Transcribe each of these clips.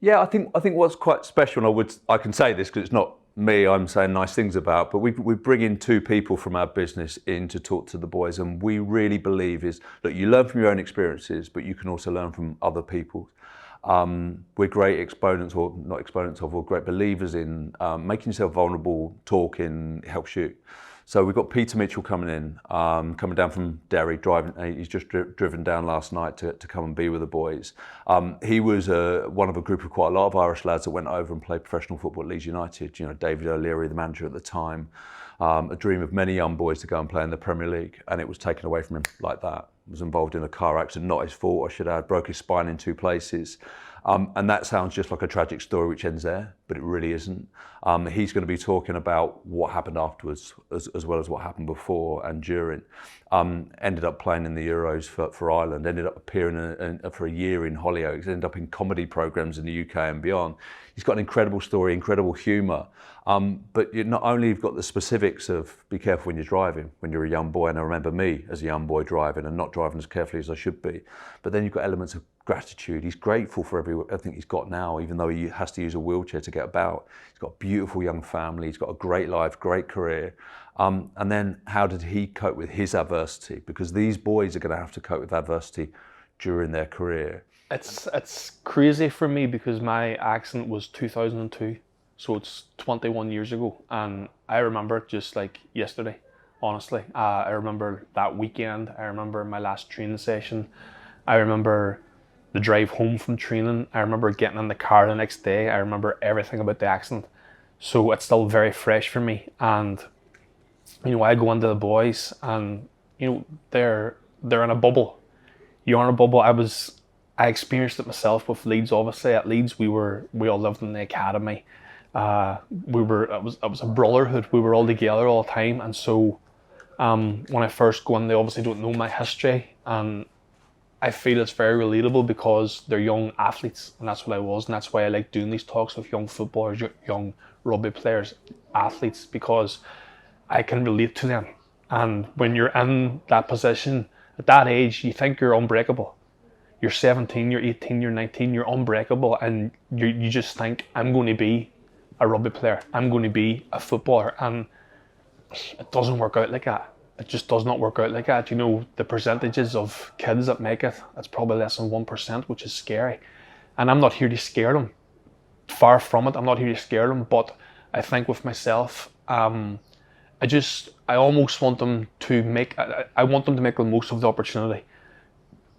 Yeah, I think what's quite special, and I can say this because it's not me I'm saying nice things about, but we bring in two people from our business in to talk to the boys, and we really believe is that you learn from your own experiences, but you can also learn from other people. We're great exponents, or not exponents of, or great believers in making yourself vulnerable, talking helps you. So we've got Peter Mitchell coming in, coming down from Derry, driving. He's just driven down last night to come and be with the boys. He was one of a group of quite a lot of Irish lads that went over and played professional football at Leeds United. You know, David O'Leary, the manager at the time, a dream of many young boys to go and play in the Premier League, and it was taken away from him like that. Was involved in a car accident, not his fault, I should add, broke his spine in 2 places. And that sounds just like a tragic story which ends there, but it really isn't. He's going to be talking about what happened afterwards, as well as what happened before and during. Ended up playing in the Euros for Ireland, ended up appearing for a year in Hollyoaks, ended up in comedy programmes in the UK and beyond. He's got an incredible story, incredible humour. But you not only you've got the specifics of be careful when you're driving, when you're a young boy, and I remember me as a young boy driving and not driving as carefully as I should be, but then you've got elements of gratitude. He's grateful for everything he's got now, even though he has to use a wheelchair to get about. He's got a beautiful young family, he's got a great life, great career. And then how did he cope with his adversity? Because these boys are going to have to cope with adversity during their career. It's crazy for me because my accident was 2002, so it's 21 years ago, and I remember it just like yesterday, honestly. I remember that weekend, I remember my last training session, I remember the drive home from training, I remember getting in the car the next day, I remember everything about the accident. So it's still very fresh for me, and you know, I go into the boys and you know, they're in a bubble. You're in a bubble. I experienced it myself with Leeds. Obviously, at Leeds, we all lived in the academy. It was a brotherhood. We were all together all the time. And so, when I first go in, they obviously don't know my history, and I feel it's very relatable because they're young athletes, and that's what I was, and that's why I like doing these talks with young footballers, young rugby players, athletes, because I can relate to them. And when you're in that position at that age, you think you're unbreakable. You're 17, you're 18, you're 19, you're unbreakable, and you just think, I'm going to be a rugby player, I'm going to be a footballer, and it doesn't work out like that. It just does not work out like that. You know, the percentages of kids that make it, it's probably less than 1%, which is scary. And I'm not here to scare them. Far from it, I'm not here to scare them, but I think with myself, I almost want them to make the most of the opportunity.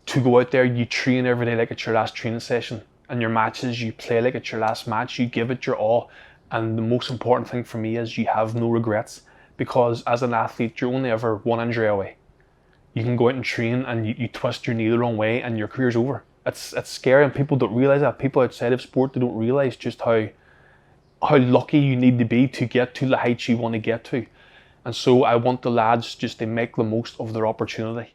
To go out there, you train every day like it's your last training session, and your matches, you play like it's your last match, you give it your all, and the most important thing for me is you have no regrets, because as an athlete, you're only ever one injury away. You can go out and train and you twist your knee the wrong way and your career's over. It's scary, and people don't realise that. People outside of sport, they don't realise just how lucky you need to be to get to the heights you want to get to. And so I want the lads just to make the most of their opportunity.